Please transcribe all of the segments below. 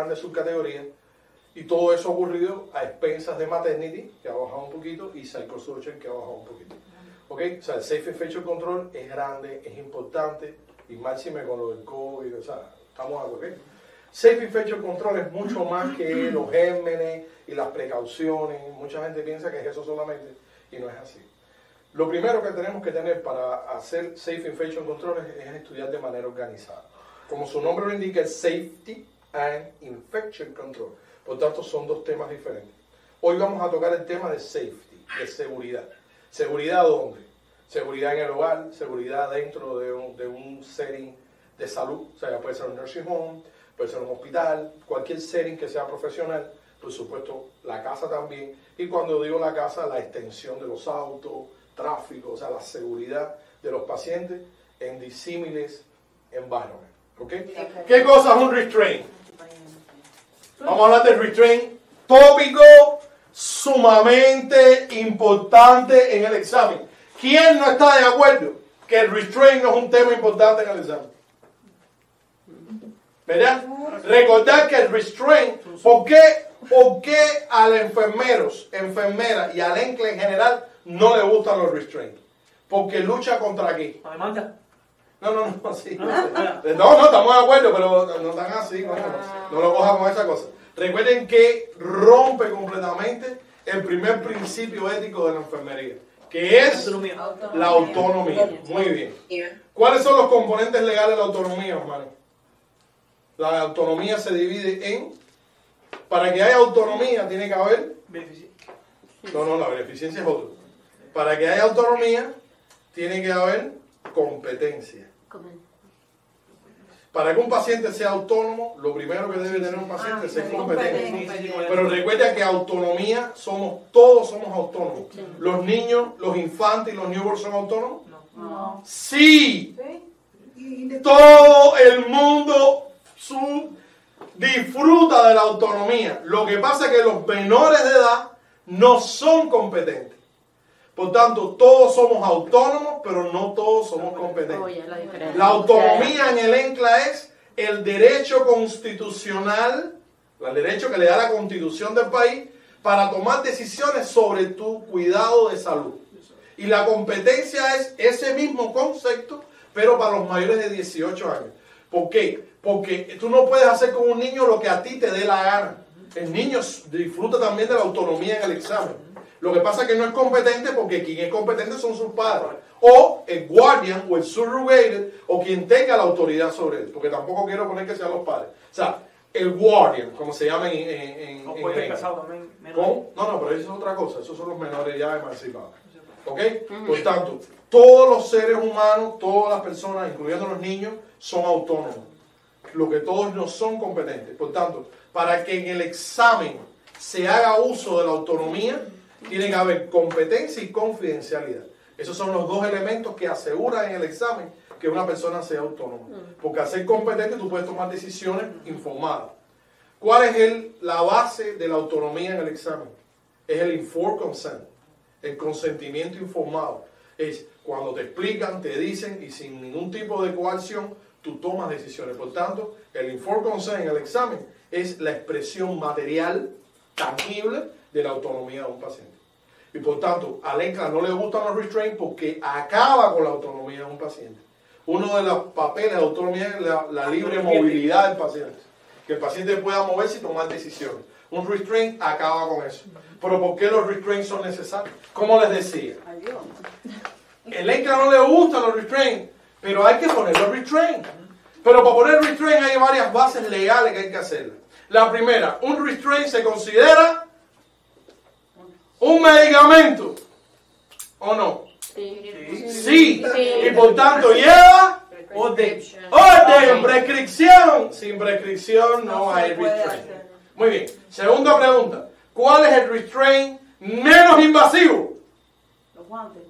grandes subcategorías, y todo eso ha ocurrido a expensas de maternity, que ha bajado un poquito, y psychosocial, que ha bajado un poquito. ¿Ok? O sea, el Safe Infection Control es grande, es importante, y máxime con lo del COVID, o sea, estamos a ¿ok? Safe Infection Control es mucho más que los gérmenes y las precauciones. Mucha gente piensa que es eso solamente, y no es así. Lo primero que tenemos que tener para hacer Safe Infection Control es estudiar de manera organizada. Como su nombre lo indica, es Safety and Infection Control. Por tanto, son dos temas diferentes. Hoy vamos a tocar el tema de safety, de seguridad. ¿Seguridad dónde? Seguridad en el hogar, seguridad dentro de un setting de salud. O sea, puede ser un nursing home, puede ser un hospital, cualquier setting que sea profesional. Por supuesto, la casa también. Y cuando digo la casa, la extensión de los autos, tráfico, o sea, la seguridad de los pacientes en disímiles environments. ¿Okay? ¿Qué cosa es un restraint? Vamos a hablar del restraint, tópico sumamente importante en el examen. ¿Quién no está de acuerdo que el restraint no es un tema importante en el examen? ¿Verdad? Recordar que el restraint, ¿por qué a los enfermeros, enfermeras y al ENCLE en general no le gustan los restraints? Porque lucha contra qué. ¿La demanda? No, sí. No, estamos de acuerdo, pero no tan así. No lo cojan con esa cosa. Recuerden que rompe completamente el primer principio ético de la enfermería, que es la autonomía. Muy bien. ¿Cuáles son los componentes legales de la autonomía, hermano? La autonomía se divide en... Para que haya autonomía tiene que haber... No, la beneficencia es otro. Para que haya autonomía tiene que haber competencia. Para que un paciente sea autónomo, lo primero que debe tener un paciente es ser competente. Pero recuerda que autonomía todos somos autónomos. ¿Los niños, los infantes y los newborns son autónomos? No. Sí. Todo el mundo disfruta de la autonomía. Lo que pasa es que los menores de edad no son competentes. Por tanto, todos somos autónomos, pero no todos somos competentes. La autonomía en el ENCLA es el derecho constitucional, el derecho que le da la Constitución del país para tomar decisiones sobre tu cuidado de salud. Y la competencia es ese mismo concepto, pero para los mayores de 18 años. ¿Por qué? Porque tú no puedes hacer con un niño lo que a ti te dé la gana. El niño disfruta también de la autonomía en el examen. Lo que pasa es que no es competente porque quien es competente son sus padres. O el guardian o el surrogated o quien tenga la autoridad sobre él. Porque tampoco quiero poner que sean los padres. O sea, el guardian, como se llama en ¿No puede estar casado también? ¿Cómo? No, pero eso es otra cosa. Esos son los menores ya emancipados. ¿Ok? Por tanto, todos los seres humanos, todas las personas, incluyendo los niños, son autónomos. Lo que todos no son competentes. Por tanto, para que en el examen se haga uso de la autonomía, tiene que haber competencia y confidencialidad. Esos son los dos elementos que aseguran en el examen que una persona sea autónoma. Porque al ser competente tú puedes tomar decisiones informadas. ¿Cuál es la base de la autonomía en el examen? Es el informed consent, el consentimiento informado. Es cuando te explican, te dicen y sin ningún tipo de coacción, tú tomas decisiones. Por tanto, el informed consent en el examen es la expresión material, tangible, de la autonomía de un paciente. Y por tanto, a ENCLA no le gustan los restraints porque acaba con la autonomía de un paciente. Uno de los papeles de autonomía es la libre movilidad del paciente. Que el paciente pueda moverse y tomar decisiones. Un restraint acaba con eso. Pero ¿por qué los restraints son necesarios? Como les decía, el ENCLA no le gustan los restraints, pero hay que poner los restraints. Pero para poner restraint hay varias bases legales que hay que hacerlas. La primera, un restraint se considera un medicamento, ¿o no? Sí. Y por tanto lleva orden, prescripción. Sin prescripción no hay restraint. Muy bien. Segunda pregunta. ¿Cuál es el restraint menos invasivo? Los guantes.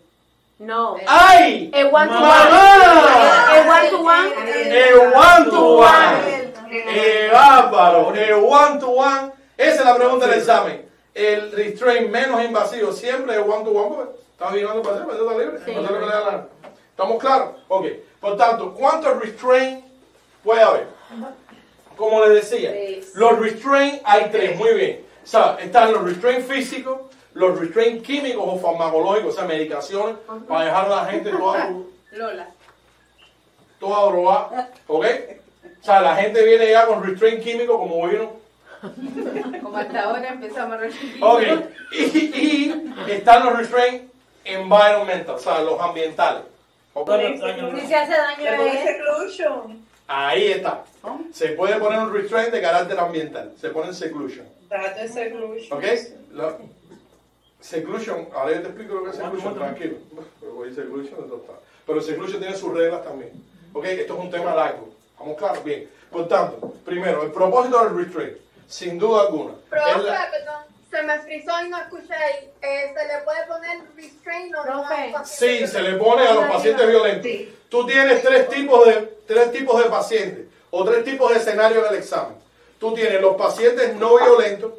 No. ¡Ay! El one to one. ¡Mamá! El one to one. El one to one. Bárbaro. El one to one. Esa es la pregunta del examen. El restraint menos invasivo siempre es one to one, porque está vigilando para hacer, está libre, Sí. no se lo que le da la gana. ¿Estamos claros? Ok. Por tanto, ¿cuántos restraint puede haber? como les decía, los restraints hay tres, muy bien. O sea, están los restraints físicos, los restraints químicos o farmacológicos, o sea, medicaciones para dejar a la gente toda drogada, ¿ok? O sea, la gente viene ya con restraint químico como vino. Como hasta ahora empezamos a recibir. Ok, y están los restraints environmental, o sea, los ambientales. ¿Okay? Si se hace daño Le a pones él. seclusion. Ahí está. Se puede poner un restraint de carácter ambiental. Se pone en seclusion. Trate seclusion. ¿Ok? Seclusion, ahora yo te explico lo que es seclusion, tranquilo. Voy a seclusion, eso está. Pero seclusion tiene sus reglas también. ¿Ok? Esto es un tema largo. ¿Estamos claros? Bien. Por tanto, primero, el propósito del restraint, sin duda alguna. Profe, perdón, se me frizó y no escuché ahí. ¿Se le puede poner restraint o no? Profe. Sí, se le pone a los pacientes violentos. Sí. Tú tienes tres tipos de pacientes o tres tipos de escenarios en el examen. Tú tienes los pacientes no violentos,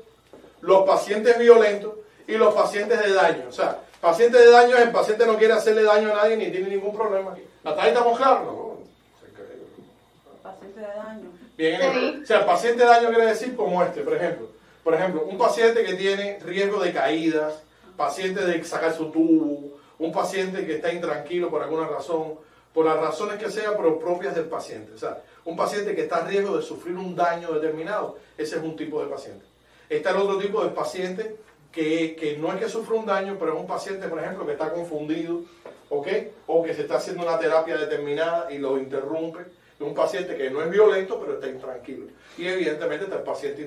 los pacientes violentos y los pacientes de daño. O sea, paciente de daño es el paciente no quiere hacerle daño a nadie ni tiene ningún problema. ¿Hasta ahí estamos claros? No. Paciente de daño. Bien, o sea, el paciente de daño quiere decir como este, por ejemplo. Por ejemplo, un paciente que tiene riesgo de caídas, paciente de sacar su tubo, un paciente que está intranquilo por alguna razón, por las razones que sean, pero propias del paciente. O sea, un paciente que está a riesgo de sufrir un daño determinado, ese es un tipo de paciente. Está el otro tipo de paciente que no es que sufra un daño, pero es un paciente, por ejemplo, que está confundido, ¿ok? O que se está haciendo una terapia determinada y lo interrumpe. Es un paciente que no es violento, pero está intranquilo. Y evidentemente está el paciente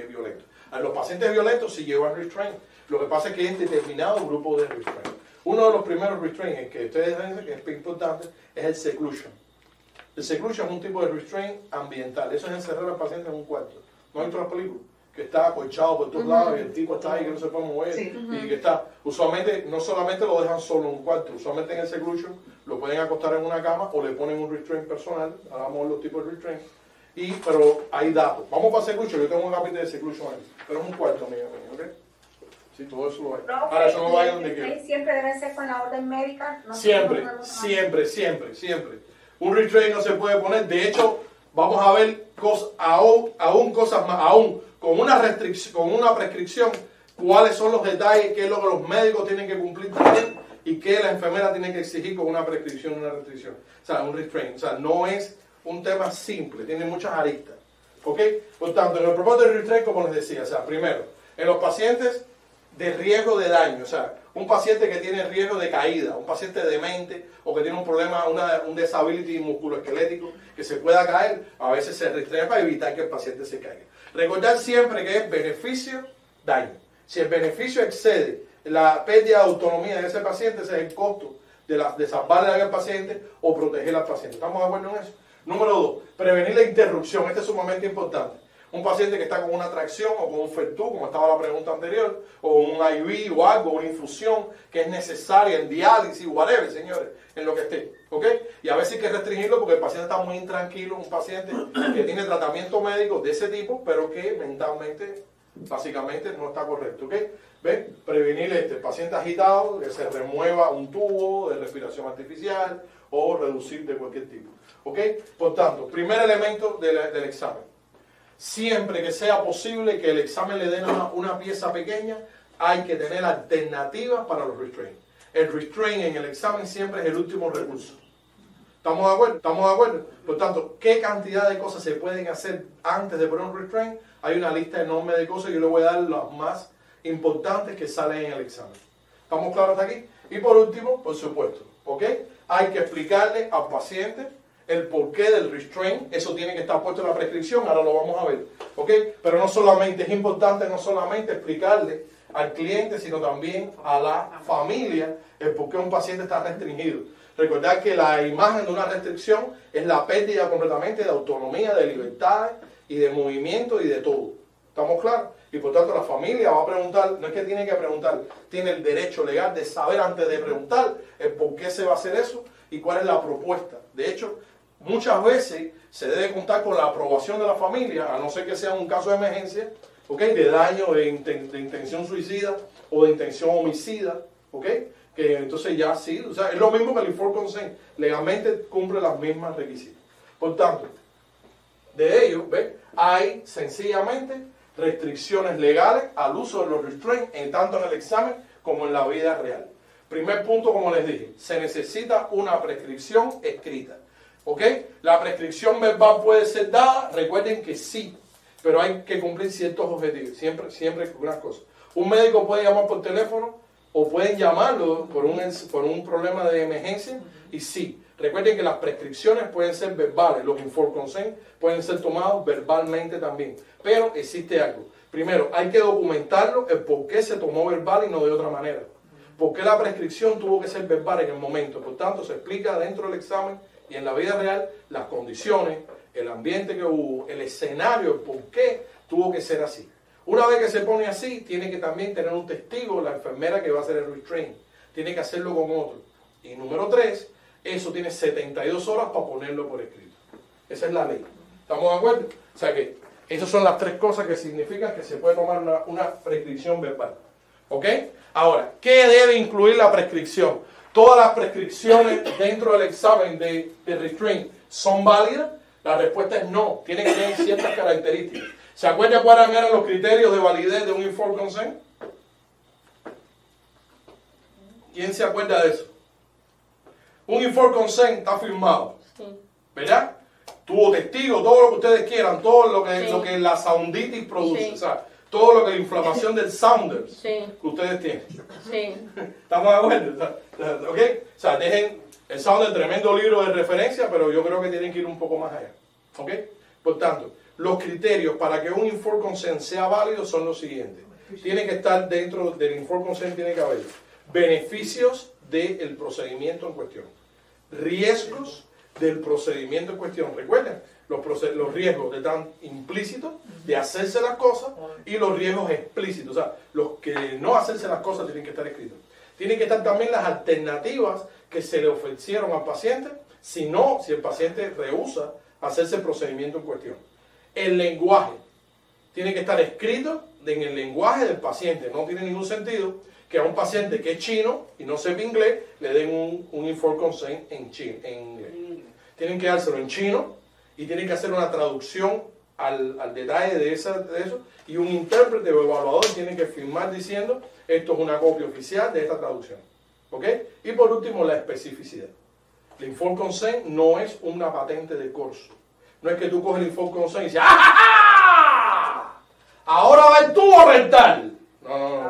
violento. A los pacientes violentos sí llevan restraint. Lo que pasa es que hay determinado grupo de restraint. Uno de los primeros restraints que ustedes dicen que es importante es el seclusion. El seclusion es un tipo de restraint ambiental. Eso es encerrar al paciente en un cuarto. ¿No hay otras películas? Que está acolchado por todos lados y el tipo está ahí que no se puede mover. Sí. Y que está, usualmente, no solamente lo dejan solo en un cuarto, usualmente en el seclusion lo pueden acostar en una cama o le ponen un restraint personal. Hagamos los tipos de restraint. Pero hay datos. Vamos para seclusion. Yo tengo un capítulo de seclusion ahí. Pero es un cuarto mío, ¿ok? Sí, todo eso lo hay. Ahora eso no vaya donde quiera. Siempre debe ser con la orden médica. No Siempre, siempre. Un restraint no se puede poner. De hecho, vamos a ver aún cosas más, aún con una restricción, con una prescripción, cuáles son los detalles, qué es lo que los médicos tienen que cumplir también y qué la enfermera tiene que exigir con una prescripción, una restricción. O sea, un restraint. O sea, no es un tema simple, tiene muchas aristas. ¿Ok? Por tanto, en el propósito del restraint, como les decía, o sea, primero, en los pacientes de riesgo de daño, o sea, un paciente que tiene riesgo de caída, un paciente demente o que tiene un problema, un disability musculoesquelético que se pueda caer, a veces se restrae para evitar que el paciente se caiga. Recordar siempre que es beneficio-daño. Si el beneficio excede la pérdida de autonomía de ese paciente, ese es el costo de salvarle al paciente o proteger al paciente. ¿Estamos de acuerdo en eso? Número 2, prevenir la interrupción. Este es sumamente importante. Un paciente que está con una tracción o con un FERTU, como estaba la pregunta anterior, o un IV o algo, una infusión que es necesaria en diálisis, whatever, señores, en lo que esté, ¿ok? Y a veces hay que restringirlo porque el paciente está muy intranquilo, un paciente que tiene tratamiento médico de ese tipo, pero que mentalmente, básicamente, no está correcto, ¿ok? ¿Ven? Prevenir paciente agitado, que se remueva un tubo de respiración artificial o reducir de cualquier tipo, ¿ok? Por tanto, primer elemento del examen. Siempre que sea posible que el examen le dé una pieza pequeña, hay que tener alternativas para los restraints. El restraint en el examen siempre es el último recurso. ¿Estamos de acuerdo? ¿Estamos de acuerdo? Por tanto, ¿qué cantidad de cosas se pueden hacer antes de poner un restraint? Hay una lista enorme de cosas y yo le voy a dar las más importantes que salen en el examen. ¿Estamos claros hasta aquí? Y por último, por supuesto, ¿ok? Hay que explicarle al paciente el porqué del restraint. Eso tiene que estar puesto en la prescripción, ahora lo vamos a ver, ¿ok? Pero no solamente, es importante no solamente explicarle al cliente, sino también a la familia el por qué un paciente está restringido. Recordar que la imagen de una restricción es la pérdida completamente de autonomía, de libertad y de movimiento y de todo. ¿Estamos claros? Y por tanto la familia va a preguntar, no es que tiene que preguntar, tiene el derecho legal de saber antes de preguntar el por qué se va a hacer eso y cuál es la propuesta. De hecho, muchas veces se debe contar con la aprobación de la familia, a no ser que sea un caso de emergencia, ¿ok? De daño, de intención suicida o de intención homicida, ¿ok? Que entonces ya sí, o sea, es lo mismo que el informed consent, legalmente cumple las mismas requisitos. Por tanto, de ello, ¿ves? hay sencillamente restricciones legales al uso de los restraints, tanto en el examen como en la vida real. Primer punto, como les dije, se necesita una prescripción escrita. ¿Ok? La prescripción verbal puede ser dada, recuerden que sí, pero hay que cumplir ciertos objetivos, siempre unas cosas. Un médico puede llamar por teléfono o pueden llamarlo por un problema de emergencia y sí. Recuerden que las prescripciones pueden ser verbales, los informed consent pueden ser tomados verbalmente también, pero existe algo. Primero, hay que documentarlo, el por qué se tomó verbal y no de otra manera. ¿Por qué la prescripción tuvo que ser verbal en el momento? Por tanto, se explica dentro del examen y en la vida real las condiciones, el ambiente que hubo, el escenario, el por qué tuvo que ser así. Una vez que se pone así, tiene que también tener un testigo, la enfermera que va a hacer el restraint. Tiene que hacerlo con otro. Y número 3, eso tiene 72 horas para ponerlo por escrito. Esa es la ley. ¿Estamos de acuerdo? O sea que esas son las 3 cosas que significan que se puede tomar una prescripción verbal. ¿Ok? Ahora, ¿qué debe incluir la prescripción? ¿Todas las prescripciones dentro del examen de restraint son válidas? La respuesta es no. Tienen que tener ciertas características. ¿Se acuerdan cuáles eran los criterios de validez de un informed consent? ¿Quién se acuerda de eso? Un informed consent está firmado, ¿verdad? Tuvo testigo, todo lo que ustedes quieran, todo lo que la sounditis produce, o sea, todo lo que la inflamación del sounders que ustedes tienen. ¿Estamos de acuerdo? ¿Ok? O sea, dejen el sounder, tremendo libro de referencia, pero yo creo que tienen que ir un poco más allá. ¿Ok? Por tanto, los criterios para que un informed consent sea válido son los siguientes. Tiene que estar dentro del informed consent, tiene que haber beneficios del procedimiento en cuestión, riesgos del procedimiento en cuestión. Recuerden, los riesgos están implícitos de hacerse las cosas y los riesgos explícitos. O sea, los que no hacerse las cosas tienen que estar escritos. Tienen que estar también las alternativas que se le ofrecieron al paciente, si el paciente rehúsa hacerse el procedimiento en cuestión. El lenguaje tiene que estar escrito en el lenguaje del paciente. No tiene ningún sentido que a un paciente que es chino y no sepa inglés le den un informed consent en inglés. Tienen que dárselo en chino y tienen que hacer una traducción al detalle de eso, y un intérprete o evaluador tiene que firmar diciendo esto es una copia oficial de esta traducción. ¿Ok? Y por último, la especificidad. El informed consent no es una patente de curso. No es que tú coges el informed consent y dices ¡ah! Ahora va el tubo rental. No,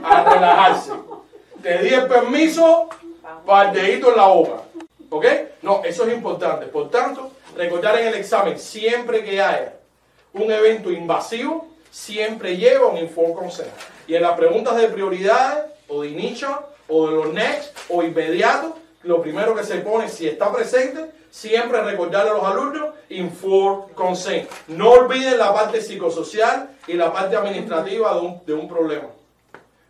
a relajarse. Te di el permiso para el dedito en la boca. ¿Ok? No, eso es importante. Por tanto, recordar en el examen, siempre que haya un evento invasivo, siempre lleva un informed consent. Y en las preguntas de prioridad, o de inicio, o de los next, o inmediato, lo primero que se pone, si está presente, siempre recordarle a los alumnos, informed consent. No olviden la parte psicosocial y la parte administrativa de un problema.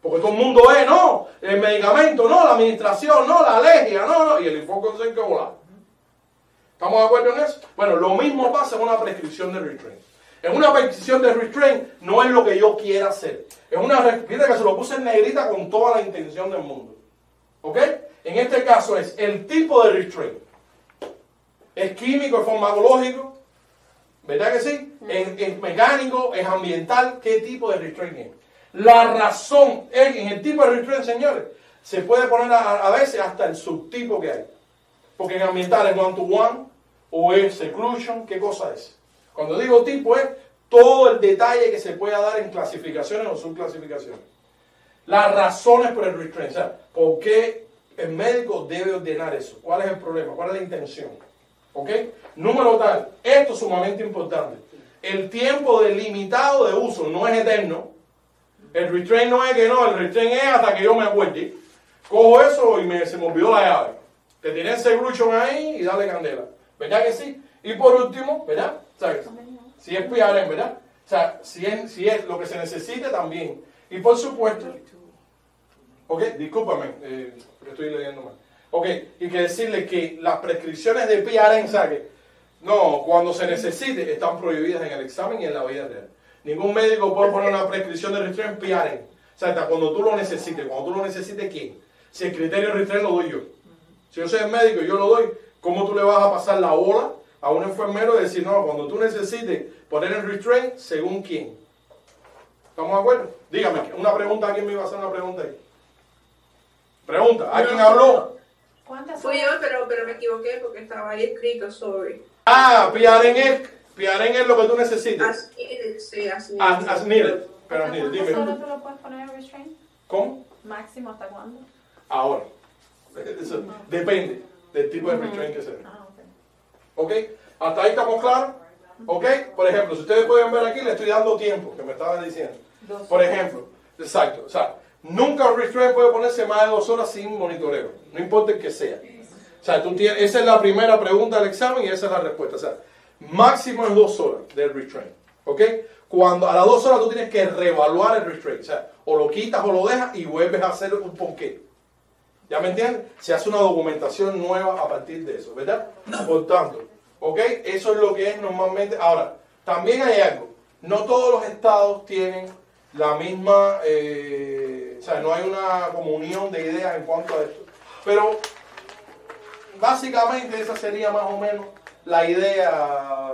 Porque todo el mundo no, el medicamento, no, la administración, no, la alergia, no, y el informed consent que volar. ¿Estamos de acuerdo en eso? Bueno, lo mismo pasa en una prescripción de restraint. En una prescripción de restraint no es lo que yo quiera hacer. Es una fíjate que se lo puse en negrita con toda la intención del mundo. ¿Ok? En este caso es el tipo de restraint. Es químico, es farmacológico, ¿verdad que sí? Es mecánico, es ambiental. ¿Qué tipo de restraint es? La razón es en el tipo de restraint, señores, se puede poner a veces hasta el subtipo que hay. Porque en ambiental es one-to-one o es seclusion, ¿qué cosa es? Cuando digo tipo es todo el detalle que se pueda dar en clasificaciones o subclasificaciones. Las razones por el restraint, o sea, ¿por qué el médico debe ordenar eso? ¿Cuál es el problema? ¿Cuál es la intención? ¿Ok? Número tal, esto es sumamente importante. El tiempo delimitado de uso no es eterno. El restraint no es que no, el restraint es hasta que yo me acuerde. Cojo eso y se me olvidó la llave. Te tiré el seglution ahí y dale candela. ¿Verdad que sí? Y por último, ¿verdad? ¿Sabes? Si es PRN, ¿verdad? O sea, si es lo que se necesite también. Y por supuesto, ok, discúlpame, estoy leyendo mal. Ok, y que decirle que las prescripciones de PRN, ¿sabes? No, cuando se necesite, están prohibidas en el examen y en la vida real. Ningún médico puede poner una prescripción de restraint PRN. O sea, hasta cuando tú lo necesites. Cuando tú lo necesites, ¿quién? Si el criterio de restraint lo doy yo. Si yo soy el médico y yo lo doy, ¿cómo tú le vas a pasar la bola a un enfermero decir, no, cuando tú necesites poner el restraint, ¿según quién? ¿Estamos de acuerdo? Dígame, una pregunta, ¿alguien me iba a hacer una pregunta ahí? Pregunta, ¿alguien habló? ¿Cuántas Fui yo, horas? pero me equivoqué porque estaba ahí escrito, sorry. Ah, PRN es lo que tú necesites. As needed, sí, as needed. As needed. Pero as needed, ¿Cuántas dime. horas tú lo puedes poner en restraint? ¿Cómo? ¿Máximo hasta cuándo? Ahora. Eso depende del tipo de restraint que sea. Ah, ok. ¿Ok? ¿Hasta ahí estamos claros? ¿Ok? Por ejemplo, si ustedes pueden ver aquí, le estoy dando tiempo, que me estaban diciendo. Por ejemplo, exacto, o sea, nunca un restraint puede ponerse más de 2 horas sin monitoreo, no importa el que sea. O sea, esa es la primera pregunta del examen y esa es la respuesta. O sea, máximo es 2 horas del restraint. ¿Ok? Cuando a las 2 horas tú tienes que reevaluar el restraint. O sea, o lo quitas o lo dejas y vuelves a hacer un ponqué. ¿Ya me entienden? Se hace una documentación nueva a partir de eso, ¿verdad? Por tanto, ¿ok? Eso es lo que es normalmente. Ahora, también hay algo. No todos los estados tienen la misma, o sea, no hay una comunión de ideas en cuanto a esto. Pero, básicamente, esa sería más o menos la idea,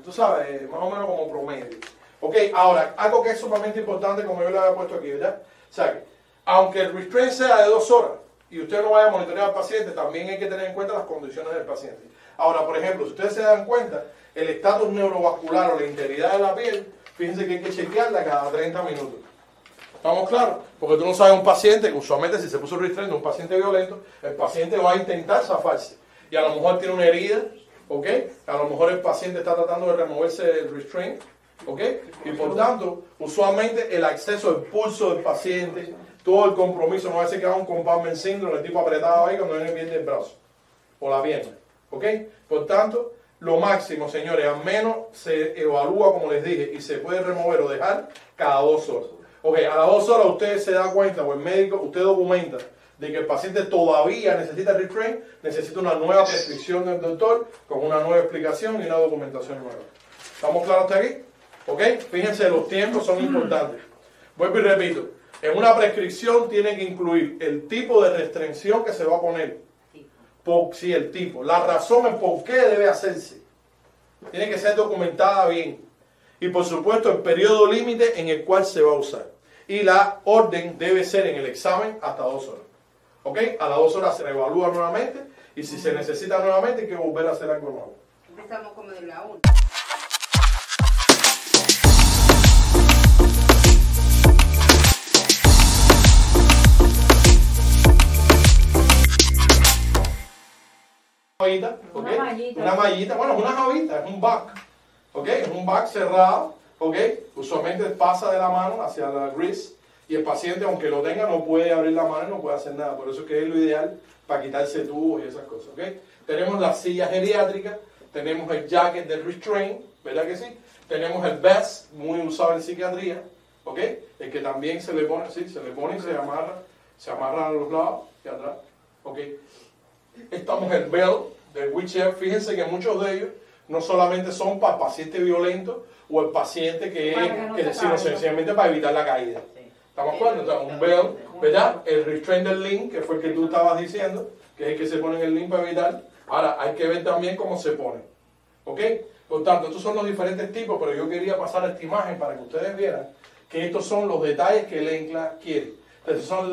tú sabes, más o menos como promedio. ¿Ok? Ahora, algo que es sumamente importante, como yo le había puesto aquí, ¿verdad? O sea, que, aunque el restraint sea de 2 horas, y usted no vaya a monitorear al paciente, también hay que tener en cuenta las condiciones del paciente. Ahora, por ejemplo, si ustedes se dan cuenta, el estatus neurovascular o la integridad de la piel, fíjense que hay que chequearla cada 30 minutos. ¿Estamos claros? Porque tú no sabes un paciente, que usualmente si se puso restraint, un paciente violento, el paciente va a intentar zafarse. Y a lo mejor tiene una herida, ¿ok? A lo mejor el paciente está tratando de removerse del restraint, ¿ok? Y por tanto, usualmente el acceso al pulso del paciente, todo el compromiso, no va a ser que haga un compartment syndrome, el tipo apretado ahí cuando viene pierde el brazo o la pierna, ¿ok? Por tanto, lo máximo, señores, al menos se evalúa, como les dije, y se puede remover o dejar cada 2 horas. Ok, a las 2 horas usted se da cuenta, o el médico, usted documenta de que el paciente todavía necesita restraint, necesita una nueva prescripción del doctor, con una nueva explicación y una documentación nueva. ¿Estamos claros hasta aquí? Ok, fíjense, los tiempos son importantes. Vuelvo y repito, en una prescripción tiene que incluir el tipo de restricción que se va a poner. Sí, el tipo. La razón es por qué debe hacerse. Tiene que ser documentada bien. Y por supuesto el periodo límite en el cual se va a usar. Y la orden debe ser en el examen hasta 2 horas. ¿Ok? A las 2 horas se reevalúa nuevamente. Y si se necesita nuevamente hay que volver a hacer algo nuevo. Empezamos como de la 1. ¿Okay? Una mallita, bueno, es una jabita, es un back, ¿ok? Es un back cerrado, ¿ok? Usualmente pasa de la mano hacia la wrist y el paciente, aunque lo tenga, no puede abrir la mano y no puede hacer nada. Por eso es que es lo ideal para quitarse tubos y esas cosas, ¿ok? Tenemos la silla geriátrica, tenemos el jacket del restraint, ¿verdad que sí? Tenemos el vest, muy usado en psiquiatría, ¿ok? El que también se le pone, sí, se le pone y se amarra a los lados y atrás, ¿ok? Estamos el belt del wheelchair. Fíjense que muchos de ellos no solamente son para el paciente violento o el paciente que sino sencillamente para evitar la caída. ¿Estamos claros? Entonces, un belt, ¿verdad? El restraint del link, que fue el que tú estabas diciendo, que es el que se pone en el link para evitar. Ahora, hay que ver también cómo se pone. ¿Ok? Por tanto, estos son los diferentes tipos, pero yo quería pasar esta imagen para que ustedes vieran que estos son los detalles que el ENCLA quiere. Entonces, son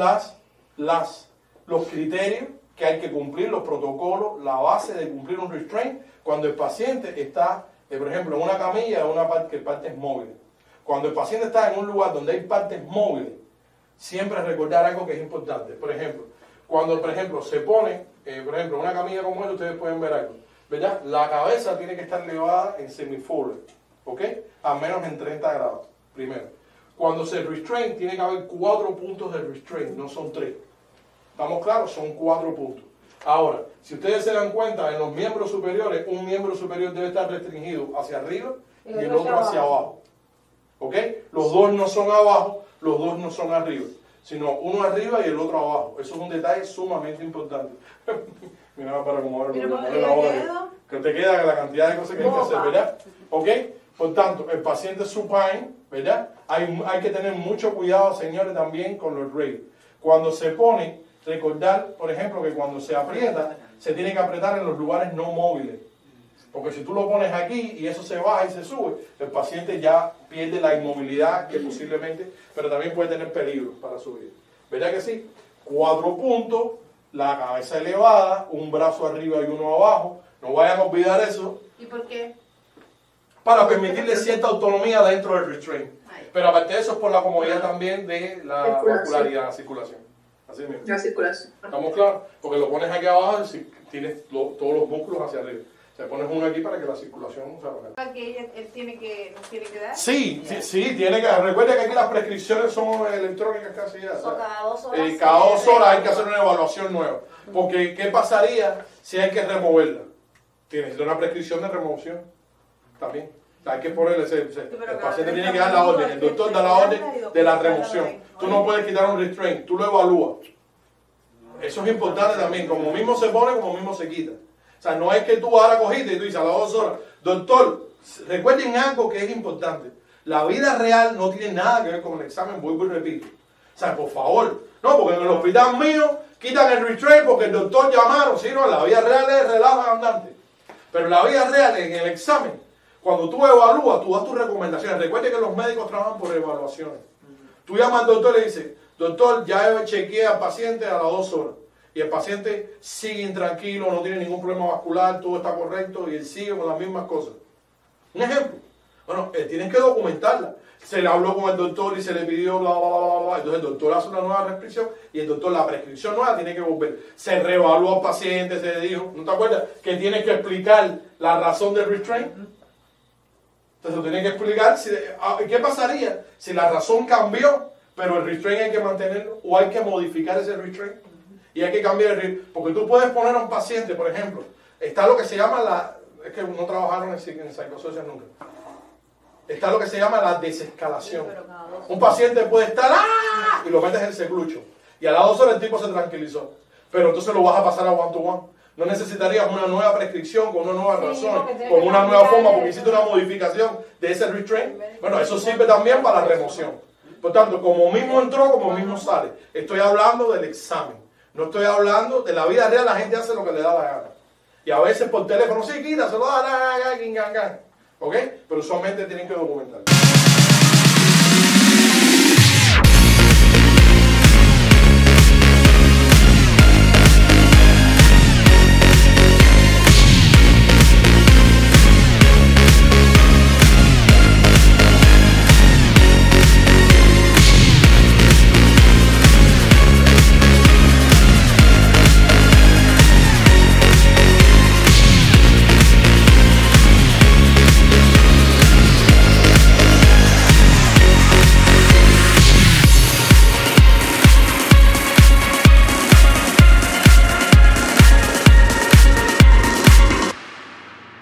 los criterios que hay que cumplir, los protocolos, la base de cumplir un restraint cuando el paciente está, por ejemplo, en una camilla o una partes móviles. Cuando el paciente está en un lugar donde hay partes móviles, siempre recordar algo que es importante. Por ejemplo, cuando se pone, por ejemplo, una camilla como esta, ustedes pueden ver algo, ¿verdad? La cabeza tiene que estar elevada en semifold, ¿ok? Al menos en 30 grados, primero. Cuando se restrain, tiene que haber 4 puntos de restraint, no son 3. ¿Estamos claros? Son 4 puntos. Ahora, si ustedes se dan cuenta, en los miembros superiores, un miembro superior debe estar restringido hacia arriba y el otro hacia abajo. ¿Ok? Los dos no son abajo, los dos no son arriba, sino uno arriba y el otro abajo. Eso es un detalle sumamente importante. Mira, para acomodar la hora. Que te queda la cantidad de cosas que hay que hacer, ¿verdad? ¿Ok? Por tanto, el paciente supine, ¿verdad? Hay que tener mucho cuidado, señores, también con los rails. Cuando se pone, recordar, por ejemplo, que cuando se aprieta, se tiene que apretar en los lugares no móviles. Porque si tú lo pones aquí y eso se baja y se sube, el paciente ya pierde la inmovilidad que posiblemente, pero también puede tener peligro para subir. ¿Verdad que sí? 4 puntos, la cabeza elevada, un brazo arriba y uno abajo. No vayan a olvidar eso. ¿Y por qué? Para permitirle cierta autonomía dentro del restraint. Ay. Pero aparte de eso es por la comodidad también de la Circulación. vascularidad, la circulación. Así mismo. La circulación. ¿Estamos claros? Porque lo pones aquí abajo y tienes todos los músculos hacia arriba. O sea, pones uno aquí para que la circulación se haga. ¿Que él tiene que, nos tiene que dar? Sí, sí, tiene que. Recuerda que aquí las prescripciones son electrónicas casi ya. So, cada 2 horas. Cada 2 horas hay que hacer una evaluación nueva. Porque, ¿qué pasaría si hay que removerla? Tienes una prescripción de remoción también. O sea, hay que ponerle el paciente tiene que dar la orden. El doctor da la orden de la remoción. Tú no puedes quitar un restraint, tú lo evalúas. Eso es importante también. Como mismo se pone, como mismo se quita. O sea, no es que tú ahora cogiste y tú dices a las 2 horas, doctor, recuerden algo que es importante. La vida real no tiene nada que ver con el examen, vuelvo y repito. O sea, por favor, no, porque en el hospital mío quitan el restraint porque el doctor llamaron. Sí, no, la vida real es relajo andante. Pero en la vida real, en el examen, cuando tú evalúas, tú das tus recomendaciones. Recuerde que los médicos trabajan por evaluaciones. Tú llamas al doctor y le dices, doctor, ya chequeé al paciente a las 2 horas. Y el paciente sigue intranquilo, no tiene ningún problema vascular, todo está correcto y él sigue con las mismas cosas. Un ejemplo. Bueno, tienes que documentarla. Se le habló con el doctor y se le pidió bla, bla, bla, bla. Entonces el doctor hace una nueva prescripción y el doctor la prescripción nueva tiene que volver. Se reevaluó al paciente, se le dijo, ¿no te acuerdas? Que tienes que explicar la razón del restraint. Entonces tú tienes que explicar qué pasaría si la razón cambió, pero el restraint hay que mantenerlo o hay que modificar ese restraint. Y hay que cambiar el restraint. Porque tú puedes poner a un paciente, por ejemplo, está lo que se llama es que no trabajaron en psicosocial nunca. Está lo que se llama la desescalación. Un paciente puede estar ¡ah! Y lo metes en el seclucho. Y a las 2 horas el tipo se tranquilizó. Pero entonces lo vas a pasar a one to one. No necesitarías una nueva prescripción con una nueva razón, con una nueva forma, porque hiciste una modificación de ese restraint. Bueno, eso sirve también para la remoción. Por tanto, como mismo entró, como mismo sale. Estoy hablando del examen. No estoy hablando de la vida real, la gente hace lo que le da la gana. Y a veces por teléfono, sí, quita, se lo da, ¿ok? Pero usualmente tienen que documentar.